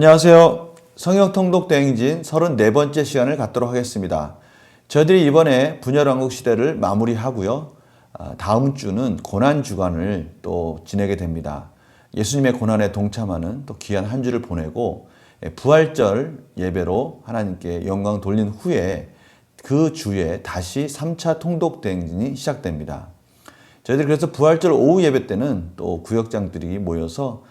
안녕하세요. 성경통독대행진 34번째 시간을 갖도록 하겠습니다. 저희들이 이번에 분열왕국 시대를 마무리하고요. 다음 주는 고난주간을 또 지내게 됩니다. 예수님의 고난에 동참하는 또 귀한 한 주를 보내고 부활절 예배로 하나님께 영광 돌린 후에 그 주에 다시 3차 통독대행진이 시작됩니다. 저희들이 그래서 부활절 오후 예배 때는 또 구역장들이 모여서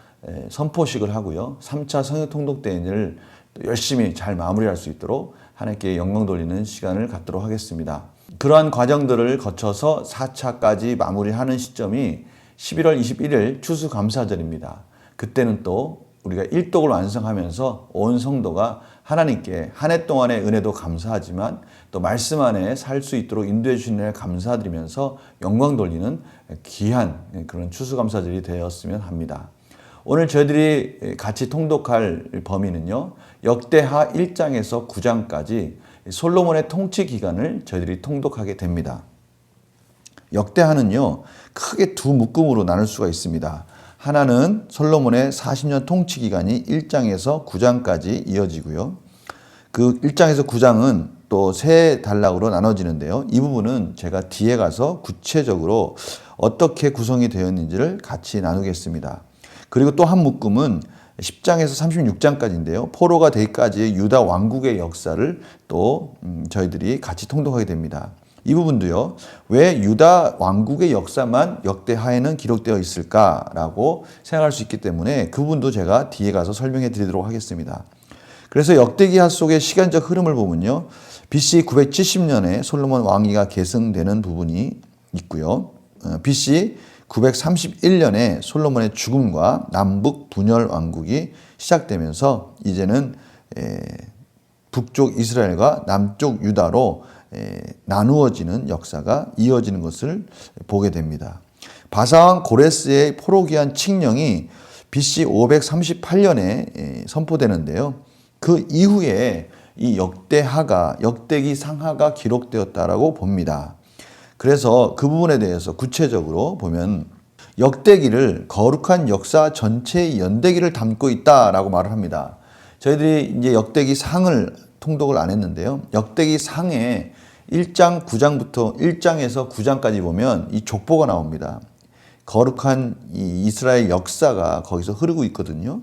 선포식을 하고요. 3차 성경통독대행진을 열심히 잘 마무리할 수 있도록 하나님께 영광 돌리는 시간을 갖도록 하겠습니다. 그러한 과정들을 거쳐서 4차까지 마무리하는 시점이 11월 21일 추수감사절입니다. 그때는 또 우리가 일독을 완성하면서 온 성도가 하나님께 한 해 동안의 은혜도 감사하지만 또 말씀 안에 살 수 있도록 인도해 주신 일 감사드리면서 영광 돌리는 귀한 그런 추수감사절이 되었으면 합니다. 오늘 저희들이 같이 통독할 범위는요. 역대하 1장에서 9장까지 솔로몬의 통치 기간을 저희들이 통독하게 됩니다. 역대하는요. 크게 두 묶음으로 나눌 수가 있습니다. 하나는 솔로몬의 40년 통치 기간이 1장에서 9장까지 이어지고요. 그 1장에서 9장은 또 세 단락으로 나눠지는데요. 이 부분은 제가 뒤에 가서 구체적으로 어떻게 구성이 되었는지를 같이 나누겠습니다. 그리고 또 한 묶음은 10장에서 36장까지인데요. 포로가 되기까지의 유다 왕국의 역사를 또 저희들이 같이 통독하게 됩니다. 이 부분도요. 왜 유다 왕국의 역사만 역대하에는 기록되어 있을까라고 생각할 수 있기 때문에 그 부분도 제가 뒤에 가서 설명해 드리도록 하겠습니다. 그래서 역대기하 속의 시간적 흐름을 보면요. BC 970년에 솔로몬 왕위가 계승되는 부분이 있고요. BC 931년에 솔로몬의 죽음과 남북 분열 왕국이 시작되면서 이제는 북쪽 이스라엘과 남쪽 유다로 나누어지는 역사가 이어지는 것을 보게 됩니다. 바사왕 고레스의 포로기한 칙령이 BC 538년에 선포되는데요. 그 이후에 이 역대기 상하가 기록되었다라고 봅니다. 그래서 그 부분에 대해서 구체적으로 보면 역대기를 거룩한 역사 전체의 연대기를 담고 있다라고 말을 합니다. 저희들이 이제 역대기 상을 통독을 안 했는데요. 역대기 상에 1장 9장부터 1장에서 9장까지 보면 이 족보가 나옵니다. 거룩한 이 이스라엘 역사가 거기서 흐르고 있거든요.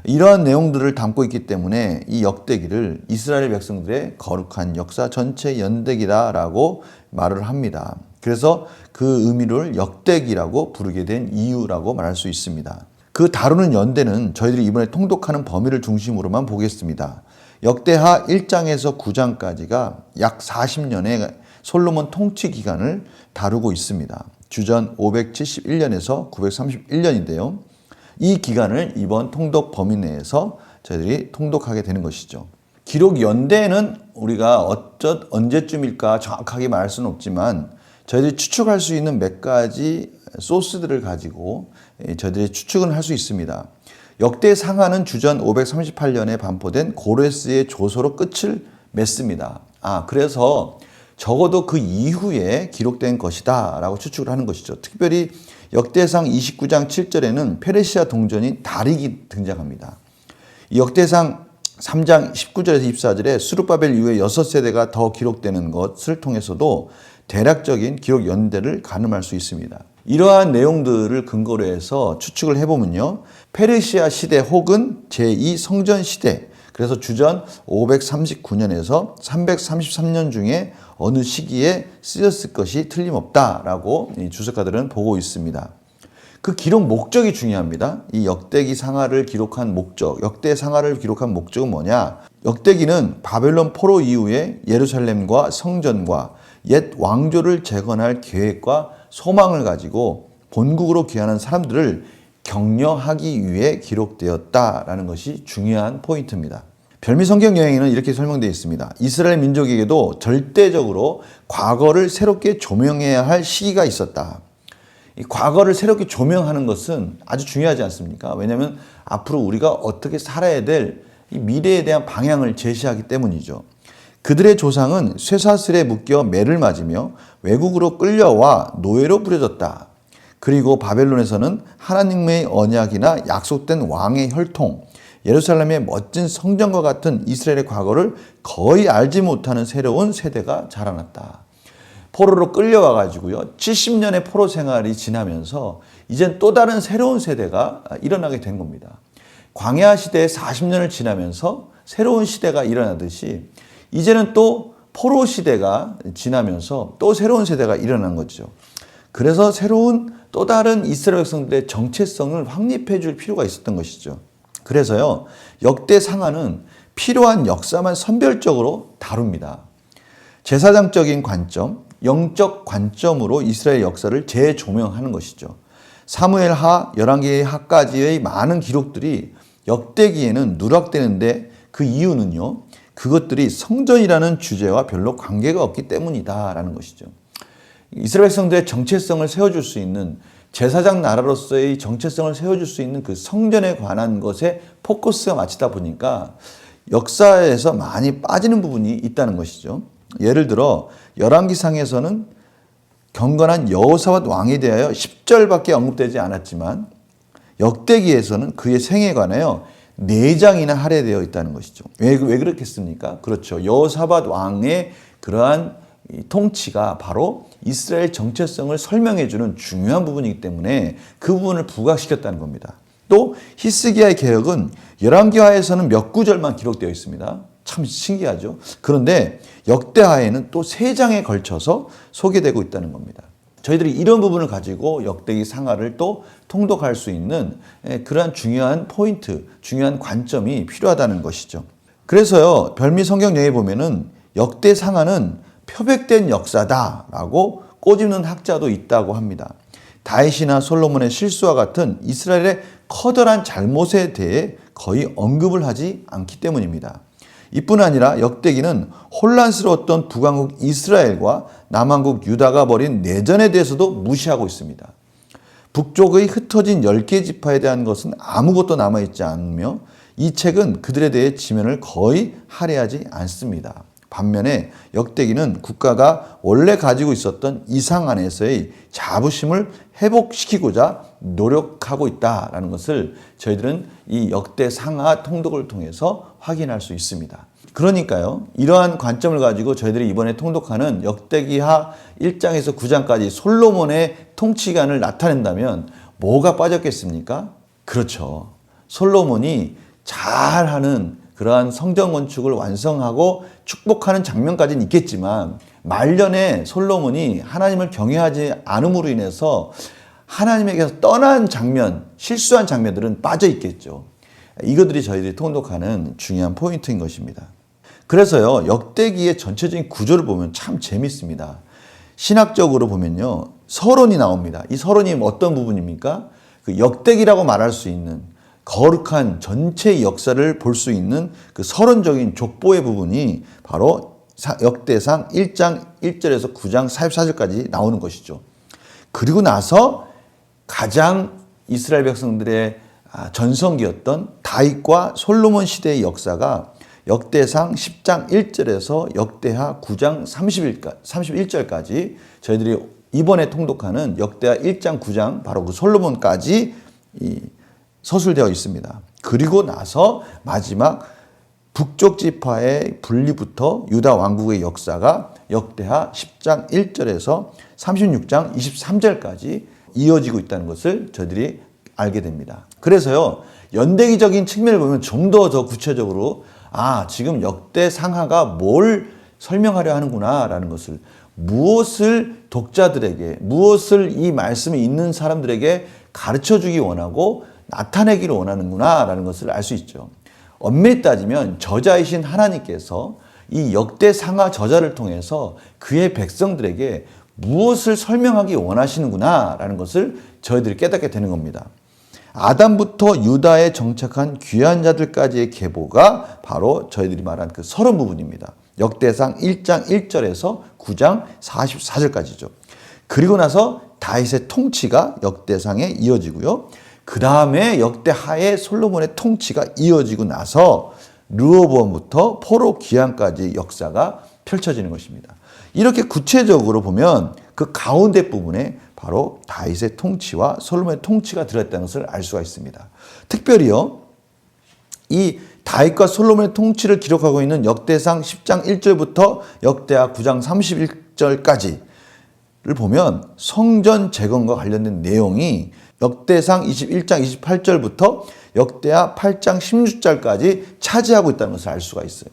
이러한 내용들을 담고 있기 때문에 이 역대기를 이스라엘 백성들의 거룩한 역사 전체 연대기다라고 말을 합니다. 그래서 그 의미를 역대기라고 부르게 된 이유라고 말할 수 있습니다. 그 다루는 연대는 저희들이 이번에 통독하는 범위를 중심으로만 보겠습니다. 역대하 1장에서 9장까지가 약 40년의 솔로몬 통치 기간을 다루고 있습니다. 주전 571년에서 931년인데요. 이 기간을 이번 통독 범위 내에서 저희들이 통독하게 되는 것이죠. 기록 연대는 우리가 언제쯤일까 정확하게 말할 수는 없지만 저희들이 추측할 수 있는 몇 가지 소스들을 가지고 저희들이 추측은 할 수 있습니다. 역대 상하는 주전 538년에 반포된 고레스의 조서로 끝을 맺습니다. 그래서 적어도 그 이후에 기록된 것이다 라고 추측을 하는 것이죠. 특별히 역대상 29장 7절에는 페르시아 동전인 다릭이 등장합니다. 역대상 3장 19절에서 24절에 스룹바벨 이후에 6세대가 더 기록되는 것을 통해서도 대략적인 기록 연대를 가늠할 수 있습니다. 이러한 내용들을 근거로 해서 추측을 해보면요. 페르시아 시대 혹은 제2성전 시대, 그래서 주전 539년에서 333년 중에 어느 시기에 쓰였을 것이 틀림없다라고 주석가들은 보고 있습니다. 그 기록 목적이 중요합니다. 이 역대기 상하를 기록한 목적, 역대 상하를 기록한 목적은 뭐냐? 역대기는 바벨론 포로 이후에 예루살렘과 성전과 옛 왕조를 재건할 계획과 소망을 가지고 본국으로 귀환한 사람들을 격려하기 위해 기록되었다라는 것이 중요한 포인트입니다. 별미 성경 여행에는 이렇게 설명되어 있습니다. 이스라엘 민족에게도 절대적으로 과거를 새롭게 조명해야 할 시기가 있었다. 이 과거를 새롭게 조명하는 것은 아주 중요하지 않습니까? 왜냐하면 앞으로 우리가 어떻게 살아야 될 이 미래에 대한 방향을 제시하기 때문이죠. 그들의 조상은 쇠사슬에 묶여 매를 맞으며 외국으로 끌려와 노예로 부려졌다. 그리고 바벨론에서는 하나님의 언약이나 약속된 왕의 혈통, 예루살렘의 멋진 성전과 같은 이스라엘의 과거를 거의 알지 못하는 새로운 세대가 자라났다. 포로로 끌려와 가지고요. 70년의 포로 생활이 지나면서 이젠 또 다른 새로운 세대가 일어나게 된 겁니다. 광야 시대의 40년을 지나면서 새로운 시대가 일어나듯이 이제는 또 포로 시대가 지나면서 또 새로운 세대가 일어난 거죠. 그래서 새로운 또 다른 이스라엘 백성들의 정체성을 확립해 줄 필요가 있었던 것이죠. 그래서요, 역대 상하는 필요한 역사만 선별적으로 다룹니다. 제사장적인 관점, 영적 관점으로 이스라엘 역사를 재조명하는 것이죠. 사무엘하, 열왕기하까지의 많은 기록들이 역대기에는 누락되는데 그 이유는요, 그것들이 성전이라는 주제와 별로 관계가 없기 때문이다라는 것이죠. 이스라엘 백성들의 정체성을 세워줄 수 있는, 제사장 나라로서의 정체성을 세워줄 수 있는 그 성전에 관한 것에 포커스가 맞추다 보니까 역사에서 많이 빠지는 부분이 있다는 것이죠. 예를 들어 열왕기상에서는 경건한 여호사밧 왕에 대하여 10절밖에 언급되지 않았지만 역대기에서는 그의 생에 관하여 4장이나 할애되어 있다는 것이죠. 왜 그렇겠습니까? 그렇죠. 여호사밧 왕의 그러한 통치가 바로 이스라엘 정체성을 설명해주는 중요한 부분이기 때문에 그 부분을 부각시켰다는 겁니다. 또 히스기야의 개혁은 열왕기하에서는 몇 구절만 기록되어 있습니다. 참 신기하죠. 그런데 역대하에는 또 3장에 걸쳐서 소개되고 있다는 겁니다. 저희들이 이런 부분을 가지고 역대기 상하를 또 통독할 수 있는 그러한 중요한 포인트, 중요한 관점이 필요하다는 것이죠. 그래서요, 별미 성경령에 보면은 역대 상하는 표백된 역사다라고 꼬집는 학자도 있다고 합니다. 다윗이나 솔로몬의 실수와 같은 이스라엘의 커다란 잘못에 대해 거의 언급을 하지 않기 때문입니다. 이뿐 아니라 역대기는 혼란스러웠던 북왕국 이스라엘과 남왕국 유다가 벌인 내전에 대해서도 무시하고 있습니다. 북쪽의 흩어진 10개 지파에 대한 것은 아무것도 남아있지 않으며 이 책은 그들에 대해 지면을 거의 할애하지 않습니다. 반면에 역대기는 국가가 원래 가지고 있었던 이상 안에서의 자부심을 회복시키고자 노력하고 있다는 것을 저희들은 이 역대 상하 통독을 통해서 확인할 수 있습니다. 그러니까요, 이러한 관점을 가지고 저희들이 이번에 통독하는 역대기하 1장에서 9장까지 솔로몬의 통치관을 나타낸다면 뭐가 빠졌겠습니까? 그렇죠. 솔로몬이 잘하는 그러한 성전 건축을 완성하고 축복하는 장면까지는 있겠지만 말년에 솔로몬이 하나님을 경외하지 않음으로 인해서 하나님에게서 떠난 장면, 실수한 장면들은 빠져 있겠죠. 이것들이 저희들이 통독하는 중요한 포인트인 것입니다. 그래서요, 역대기의 전체적인 구조를 보면 참 재밌습니다. 신학적으로 보면요, 서론이 나옵니다. 이 서론이 어떤 부분입니까? 그 역대기라고 말할 수 있는 거룩한 전체 역사를 볼 수 있는 그 서론적인 족보의 부분이 바로 역대상 1장 1절에서 9장 44절까지 나오는 것이죠. 그리고 나서 가장 이스라엘 백성들의 전성기였던 다윗과 솔로몬 시대의 역사가 역대상 10장 1절에서 역대하 9장 31절까지 저희들이 이번에 통독하는 역대하 1장 9장 바로 그 솔로몬까지 서술되어 있습니다. 그리고 나서 마지막 북쪽 지파의 분리부터 유다 왕국의 역사가 역대하 10장 1절에서 36장 23절까지 이어지고 있다는 것을 저희들이 알게 됩니다. 그래서요, 연대기적인 측면을 보면 좀 더 구체적으로 지금 역대 상하가 뭘 설명하려 하는구나 라는 것을, 무엇을 독자들에게, 무엇을 이 말씀에 있는 사람들에게 가르쳐주기 원하고 나타내기를 원하는구나 라는 것을 알 수 있죠. 엄밀히 따지면 저자이신 하나님께서 이 역대 상하 저자를 통해서 그의 백성들에게 무엇을 설명하기 원하시는구나 라는 것을 저희들이 깨닫게 되는 겁니다. 아담부터 유다에 정착한 귀한 자들까지의 계보가 바로 저희들이 말한 그 서론 부분입니다. 역대상 1장 1절에서 9장 44절까지죠. 그리고 나서 다윗의 통치가 역대상에 이어지고요. 그 다음에 역대하에 솔로몬의 통치가 이어지고 나서 르호보암부터 포로 귀환까지 역사가 펼쳐지는 것입니다. 이렇게 구체적으로 보면 그 가운데 부분에 바로 다윗의 통치와 솔로몬의 통치가 들어있다는 것을 알 수가 있습니다. 특별히요, 이 다윗과 솔로몬의 통치를 기록하고 있는 역대상 10장 1절부터 역대하 9장 31절까지를 보면 성전 재건과 관련된 내용이 역대상 21장 28절부터 역대하 8장 16절까지 차지하고 있다는 것을 알 수가 있어요.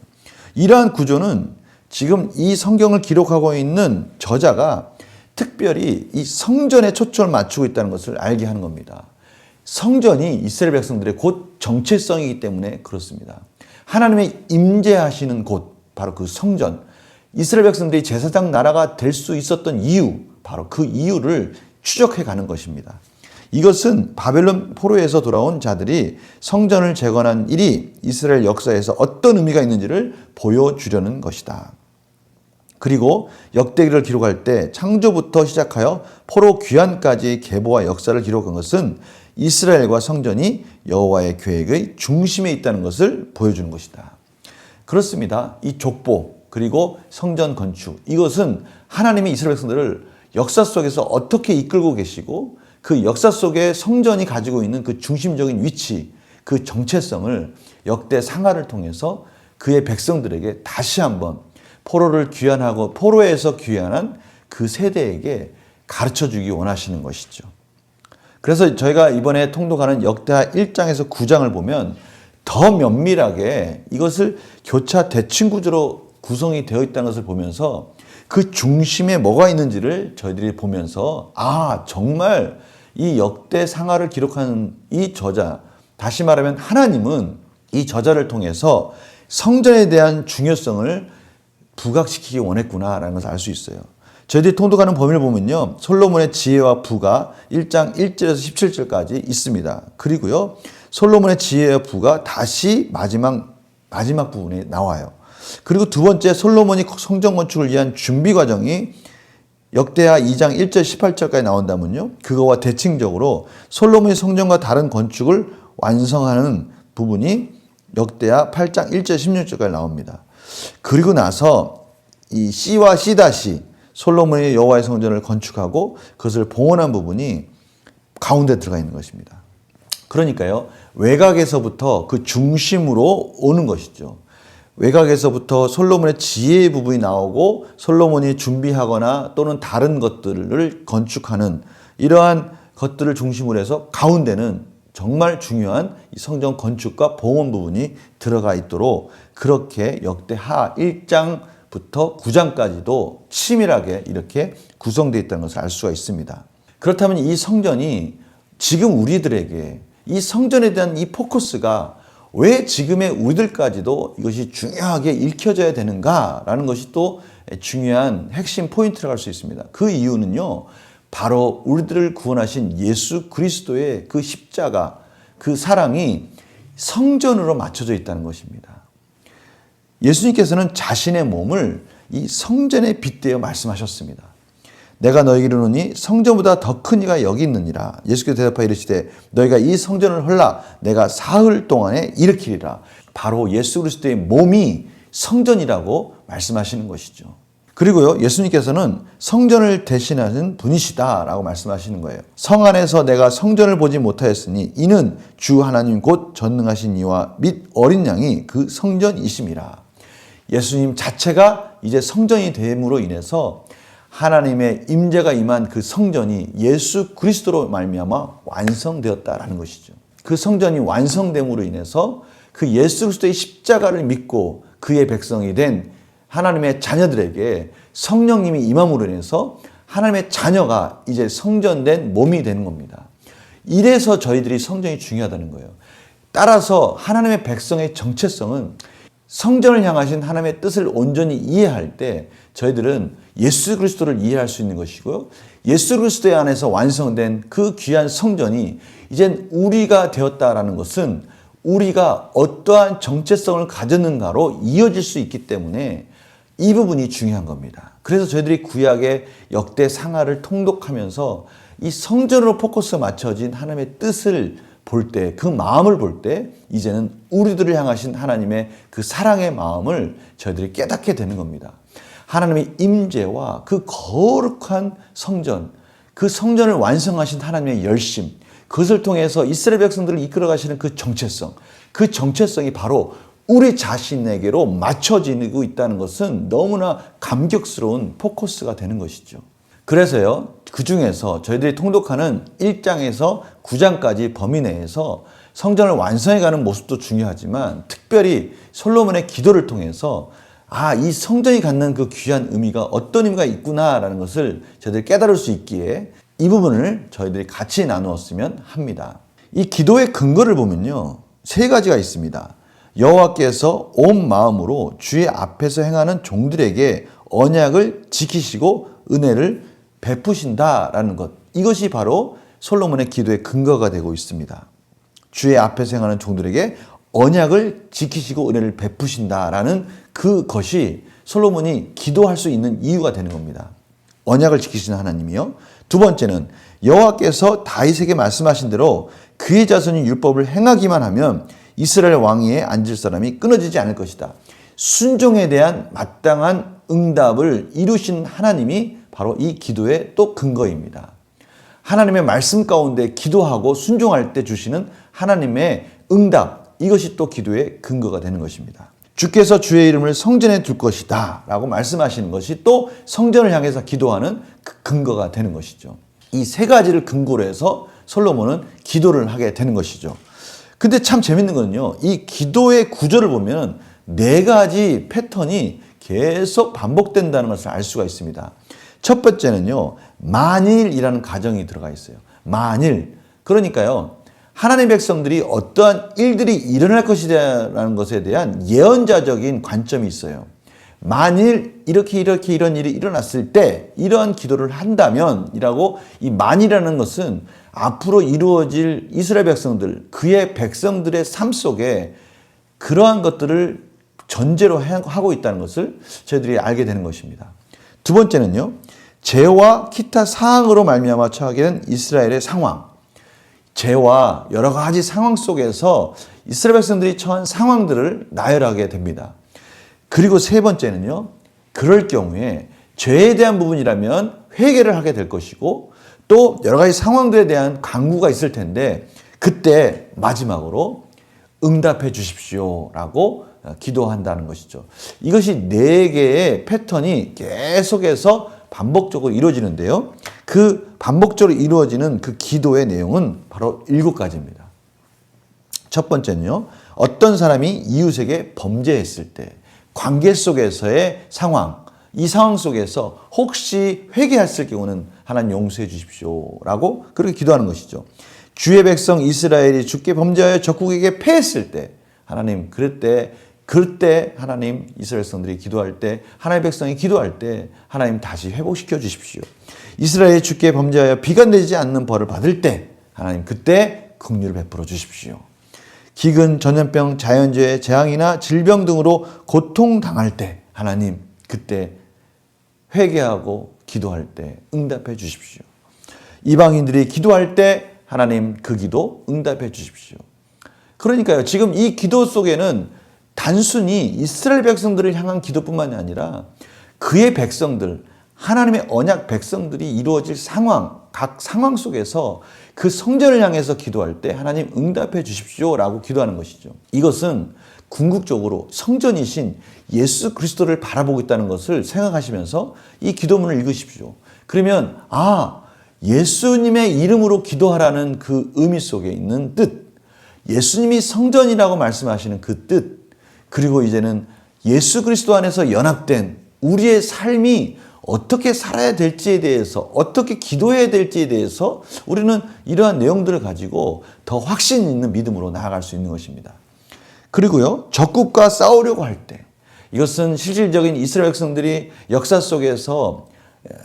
이러한 구조는 지금 이 성경을 기록하고 있는 저자가 특별히 이 성전에 초점을 맞추고 있다는 것을 알게 하는 겁니다. 성전이 이스라엘 백성들의 곧 정체성이기 때문에 그렇습니다. 하나님의 임재하시는 곳, 바로 그 성전, 이스라엘 백성들이 제사장 나라가 될 수 있었던 이유, 바로 그 이유를 추적해 가는 것입니다. 이것은 바벨론 포로에서 돌아온 자들이 성전을 재건한 일이 이스라엘 역사에서 어떤 의미가 있는지를 보여주려는 것이다. 그리고 역대기를 기록할 때 창조부터 시작하여 포로 귀환까지의 계보와 역사를 기록한 것은 이스라엘과 성전이 여호와의 계획의 중심에 있다는 것을 보여주는 것이다. 그렇습니다. 이 족보 그리고 성전 건축, 이것은 하나님이 이스라엘 백성들을 역사 속에서 어떻게 이끌고 계시고 그 역사 속에 성전이 가지고 있는 그 중심적인 위치, 그 정체성을 역대 상하를 통해서 그의 백성들에게 다시 한번 포로를 귀환하고 포로에서 귀환한 그 세대에게 가르쳐주기 원하시는 것이죠. 그래서 저희가 이번에 통독하는 역대하 1장에서 9장을 보면 더 면밀하게 이것을 교차 대칭 구조로 구성이 되어 있다는 것을 보면서 그 중심에 뭐가 있는지를 저희들이 보면서 정말 이 역대 상하를 기록하는 이 저자, 다시 말하면 하나님은 이 저자를 통해서 성전에 대한 중요성을 부각시키기 원했구나라는 것을 알 수 있어요. 저희들이 통독하는 범위를 보면요, 솔로몬의 지혜와 부가 1장 1절에서 17절까지 있습니다. 그리고요, 솔로몬의 지혜와 부가 다시 마지막 부분에 나와요. 그리고 두 번째, 솔로몬이 성전 건축을 위한 준비 과정이 역대하 2장 1절 18절까지 나온다면요, 그거와 대칭적으로 솔로몬이 성전과 다른 건축을 완성하는 부분이 역대하 8장 1절 16절까지 나옵니다. 그리고 나서 이 C와 C-, 솔로몬이 여호와의 성전을 건축하고 그것을 봉헌한 부분이 가운데 들어가 있는 것입니다. 그러니까요, 외곽에서부터 그 중심으로 오는 것이죠. 외곽에서부터 솔로몬의 지혜의 부분이 나오고 솔로몬이 준비하거나 또는 다른 것들을 건축하는 이러한 것들을 중심으로 해서 가운데는 정말 중요한 이 성전 건축과 봉헌 부분이 들어가 있도록 그렇게 역대하 1장부터 9장까지도 치밀하게 이렇게 구성되어 있다는 것을 알 수가 있습니다. 그렇다면 이 성전이 지금 우리들에게 이 성전에 대한 이 포커스가 왜 지금의 우리들까지도 이것이 중요하게 읽혀져야 되는가라는 것이 또 중요한 핵심 포인트라고 할 수 있습니다. 그 이유는요, 바로 우리들을 구원하신 예수 그리스도의 그 십자가, 그 사랑이 성전으로 맞춰져 있다는 것입니다. 예수님께서는 자신의 몸을 이 성전에 빗대어 말씀하셨습니다. 내가 너희에게 이르노니 성전보다 더 큰 이가 여기 있느니라. 예수께서 대답하여 이르시되 너희가 이 성전을 헐라 내가 사흘 동안에 일으키리라. 바로 예수 그리스도의 몸이 성전이라고 말씀하시는 것이죠. 그리고요, 예수님께서는 성전을 대신하는 분이시다라고 말씀하시는 거예요. 성 안에서 내가 성전을 보지 못하였으니 이는 주 하나님 곧 전능하신 이와 및 어린 양이 그 성전이심이라. 예수님 자체가 이제 성전이 됨으로 인해서 하나님의 임재가 임한 그 성전이 예수 그리스도로 말미암아 완성되었다라는 것이죠. 그 성전이 완성됨으로 인해서 그 예수 그리스도의 십자가를 믿고 그의 백성이 된 하나님의 자녀들에게 성령님이 임함으로 인해서 하나님의 자녀가 이제 성전된 몸이 되는 겁니다. 이래서 저희들이 성전이 중요하다는 거예요. 따라서 하나님의 백성의 정체성은 성전을 향하신 하나님의 뜻을 온전히 이해할 때 저희들은 예수 그리스도를 이해할 수 있는 것이고요. 예수 그리스도 안에서 완성된 그 귀한 성전이 이젠 우리가 되었다라는 것은 우리가 어떠한 정체성을 가졌는가로 이어질 수 있기 때문에 이 부분이 중요한 겁니다. 그래서 저희들이 구약의 역대 상하를 통독하면서 이 성전으로 포커스 맞춰진 하나님의 뜻을 볼 때, 그 마음을 볼 때 이제는 우리들을 향하신 하나님의 그 사랑의 마음을 저희들이 깨닫게 되는 겁니다. 하나님의 임재와 그 거룩한 성전, 그 성전을 완성하신 하나님의 열심, 그것을 통해서 이스라엘 백성들을 이끌어 가시는 그 정체성이 바로 우리 자신에게로 맞춰지고 있다는 것은 너무나 감격스러운 포커스가 되는 것이죠. 그래서요, 그 중에서 저희들이 통독하는 1장에서 9장까지 범위 내에서 성전을 완성해가는 모습도 중요하지만 특별히 솔로몬의 기도를 통해서 이 성전이 갖는 그 귀한 의미가 어떤 의미가 있구나라는 것을 저희들이 깨달을 수 있기에 이 부분을 저희들이 같이 나누었으면 합니다. 이 기도의 근거를 보면요, 세 가지가 있습니다. 여호와께서 온 마음으로 주의 앞에서 행하는 종들에게 언약을 지키시고 은혜를 베푸신다라는 것. 이것이 바로 솔로몬의 기도의 근거가 되고 있습니다. 주의 앞에서 행하는 종들에게 언약을 지키시고 은혜를 베푸신다라는 그것이 솔로몬이 기도할 수 있는 이유가 되는 겁니다. 언약을 지키시는 하나님이요. 두 번째는 여호와께서 다윗에게 말씀하신 대로 그의 자손이 율법을 행하기만 하면 이스라엘 왕위에 앉을 사람이 끊어지지 않을 것이다. 순종에 대한 마땅한 응답을 이루신 하나님이 바로 이 기도의 또 근거입니다. 하나님의 말씀 가운데 기도하고 순종할 때 주시는 하나님의 응답, 이것이 또 기도의 근거가 되는 것입니다. 주께서 주의 이름을 성전에 둘 것이다 라고 말씀하시는 것이 또 성전을 향해서 기도하는 그 근거가 되는 것이죠. 이 세 가지를 근거로 해서 솔로몬은 기도를 하게 되는 것이죠. 근데 참 재밌는 건요, 이 기도의 구조를 보면 네 가지 패턴이 계속 반복된다는 것을 알 수가 있습니다. 첫 번째는요, 만일이라는 가정이 들어가 있어요. 만일. 그러니까요, 하나님의 백성들이 어떠한 일들이 일어날 것이라는 것에 대한 예언자적인 관점이 있어요. 만일 이렇게 이런 일이 일어났을 때 이러한 기도를 한다면 이라고, 이 만이라는 것은 앞으로 이루어질 이스라엘 백성들, 그의 백성들의 삶 속에 그러한 것들을 전제로 하고 있다는 것을 저희들이 알게 되는 것입니다. 두 번째는요, 죄와 기타 사항으로 말미암아 처하게 된 이스라엘의 상황. 죄와 여러 가지 상황 속에서 이스라엘 백성들이 처한 상황들을 나열하게 됩니다. 그리고 세 번째는요, 그럴 경우에 죄에 대한 부분이라면 회개를 하게 될 것이고 또 여러 가지 상황들에 대한 강구가 있을 텐데 그때 마지막으로 응답해 주십시오 라고 기도한다는 것이죠. 이것이 네 개의 패턴이 계속해서 반복적으로 이루어지는데요. 그 반복적으로 이루어지는 그 기도의 내용은 바로 7가지입니다. 첫 번째는요, 어떤 사람이 이웃에게 범죄했을 때 관계 속에서의 상황, 이 상황 속에서 혹시 회개했을 경우는 하나님 용서해 주십시오 라고 그렇게 기도하는 것이죠. 주의 백성 이스라엘이 주께 범죄하여 적국에게 패했을 때 하나님, 그때 하나님 이스라엘 백성들이 기도할 때, 하나님의 백성이 기도할 때 하나님 다시 회복시켜 주십시오. 이스라엘이 주께 범죄하여 비가 내리지 않는 벌을 받을 때 하나님 그때 긍휼을 베풀어 주십시오. 기근, 전염병, 자연재해, 재앙이나 질병 등으로 고통당할 때 하나님 그때 회개하고 기도할 때 응답해 주십시오. 이방인들이 기도할 때 하나님 그 기도 응답해 주십시오. 그러니까요, 지금 이 기도 속에는 단순히 이스라엘 백성들을 향한 기도뿐만이 아니라 그의 백성들, 하나님의 언약 백성들이 이루어질 상황, 각 상황 속에서 그 성전을 향해서 기도할 때 하나님 응답해 주십시오라고 기도하는 것이죠. 이것은 궁극적으로 성전이신 예수 그리스도를 바라보고 있다는 것을 생각하시면서 이 기도문을 읽으십시오. 그러면 예수님의 이름으로 기도하라는 그 의미 속에 있는 뜻, 예수님이 성전이라고 말씀하시는 그 뜻, 그리고 이제는 예수 그리스도 안에서 연합된 우리의 삶이 어떻게 살아야 될지에 대해서, 어떻게 기도해야 될지에 대해서 우리는 이러한 내용들을 가지고 더 확신 있는 믿음으로 나아갈 수 있는 것입니다. 그리고요, 적국과 싸우려고 할 때, 이것은 실질적인 이스라엘 백성들이 역사 속에서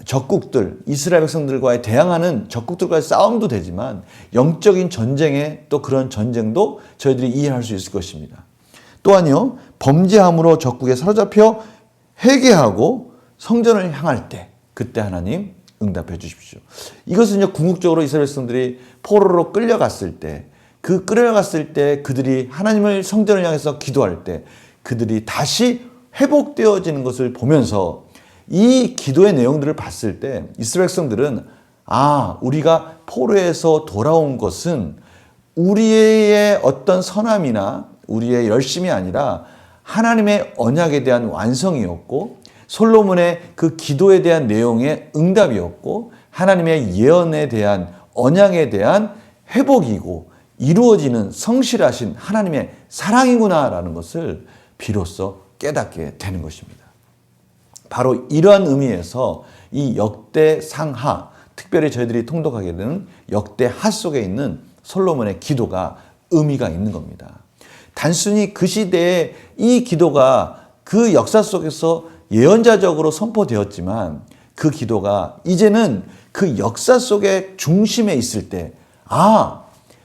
적국들, 이스라엘 백성들과의 대항하는 적국들과의 싸움도 되지만 영적인 전쟁의 또 그런 전쟁도 저희들이 이해할 수 있을 것입니다. 또한요, 범죄함으로 적국에 사로잡혀 회개하고 성전을 향할 때 그때 하나님 응답해 주십시오. 이것은 궁극적으로 이스라엘 백성들이 포로로 끌려갔을 때, 그 끌려갔을 때 그들이 하나님을 성전을 향해서 기도할 때 그들이 다시 회복되어지는 것을 보면서 이 기도의 내용들을 봤을 때 이스라엘 백성들은 우리가 포로에서 돌아온 것은 우리의 어떤 선함이나 우리의 열심이 아니라 하나님의 언약에 대한 완성이었고, 솔로몬의 그 기도에 대한 내용의 응답이었고, 하나님의 예언에 대한 언약에 대한 회복이고, 이루어지는 성실하신 하나님의 사랑이구나라는 것을 비로소 깨닫게 되는 것입니다. 바로 이러한 의미에서 이 역대상하, 특별히 저희들이 통독하게 되는 역대하 속에 있는 솔로몬의 기도가 의미가 있는 겁니다. 단순히 그 시대에 이 기도가 그 역사 속에서 예언자적으로 선포되었지만, 그 기도가 이제는 그 역사 속의 중심에 있을 때,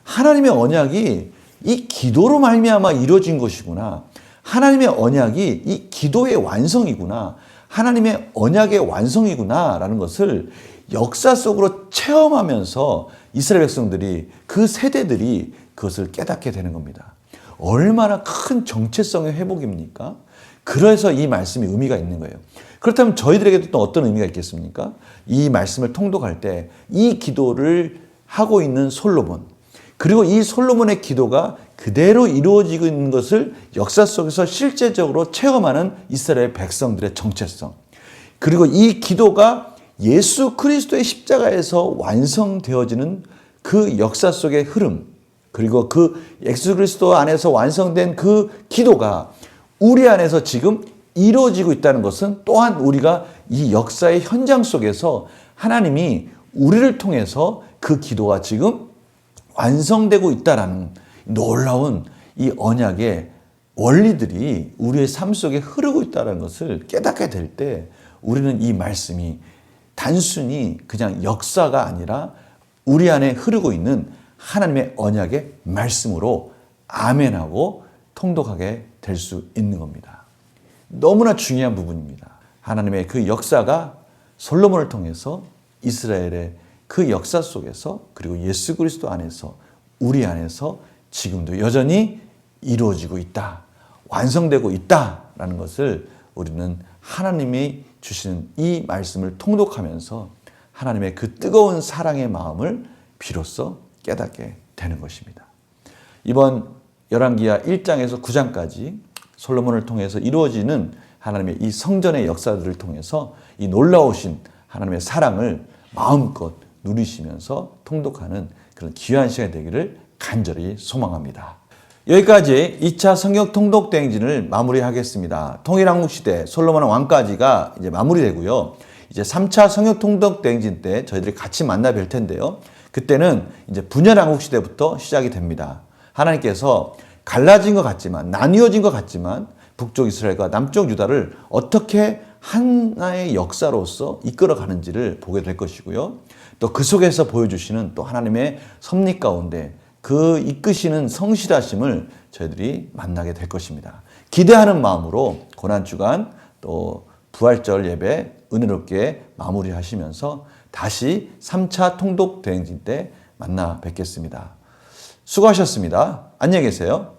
하나님의 언약이 이 기도로 말미암아 이루어진 것이구나. 하나님의 언약이 이 기도의 완성이구나. 하나님의 언약의 완성이구나 라는 것을 역사 속으로 체험하면서 이스라엘 백성들이, 그 세대들이 그것을 깨닫게 되는 겁니다. 얼마나 큰 정체성의 회복입니까? 그래서 이 말씀이 의미가 있는 거예요. 그렇다면 저희들에게도 또 어떤 의미가 있겠습니까? 이 말씀을 통독할 때 이 기도를 하고 있는 솔로몬, 그리고 이 솔로몬의 기도가 그대로 이루어지고 있는 것을 역사 속에서 실제적으로 체험하는 이스라엘 백성들의 정체성, 그리고 이 기도가 예수 그리스도의 십자가에서 완성되어지는 그 역사 속의 흐름, 그리고 그 예수 그리스도 안에서 완성된 그 기도가 우리 안에서 지금 이루어지고 있다는 것은, 또한 우리가 이 역사의 현장 속에서 하나님이 우리를 통해서 그 기도가 지금 완성되고 있다는 놀라운 이 언약의 원리들이 우리의 삶 속에 흐르고 있다는 것을 깨닫게 될 때, 우리는 이 말씀이 단순히 그냥 역사가 아니라 우리 안에 흐르고 있는 하나님의 언약의 말씀으로 아멘하고 통독하게 될 수 있는 겁니다. 너무나 중요한 부분입니다. 하나님의 그 역사가 솔로몬을 통해서 이스라엘의 그 역사 속에서, 그리고 예수 그리스도 안에서, 우리 안에서 지금도 여전히 이루어지고 있다, 완성되고 있다라는 것을 우리는 하나님이 주시는 이 말씀을 통독하면서 하나님의 그 뜨거운 사랑의 마음을 비로소 깨닫게 되는 것입니다. 이번 열왕기하 1장에서 9장까지 솔로몬을 통해서 이루어지는 하나님의 이 성전의 역사들을 통해서 이 놀라우신 하나님의 사랑을 마음껏 누리시면서 통독하는 그런 귀한 시간이 되기를 간절히 소망합니다. 여기까지 2차 성경 통독 대행진을 마무리하겠습니다. 통일한국시대 솔로몬 왕까지가 이제 마무리되고요. 이제 3차 성경 통독 대행진 때 저희들이 같이 만나 뵐 텐데요. 그때는 이제 분열한국시대부터 시작이 됩니다. 하나님께서 갈라진 것 같지만, 나뉘어진 것 같지만, 북쪽 이스라엘과 남쪽 유다를 어떻게 하나의 역사로서 이끌어가는지를 보게 될 것이고요. 또 그 속에서 보여주시는 또 하나님의 섭리 가운데 그 이끄시는 성실하심을 저희들이 만나게 될 것입니다. 기대하는 마음으로 고난주간 또 부활절 예배 은혜롭게 마무리하시면서 다시 3차 통독 대행진 때 만나 뵙겠습니다. 수고하셨습니다. 안녕히 계세요.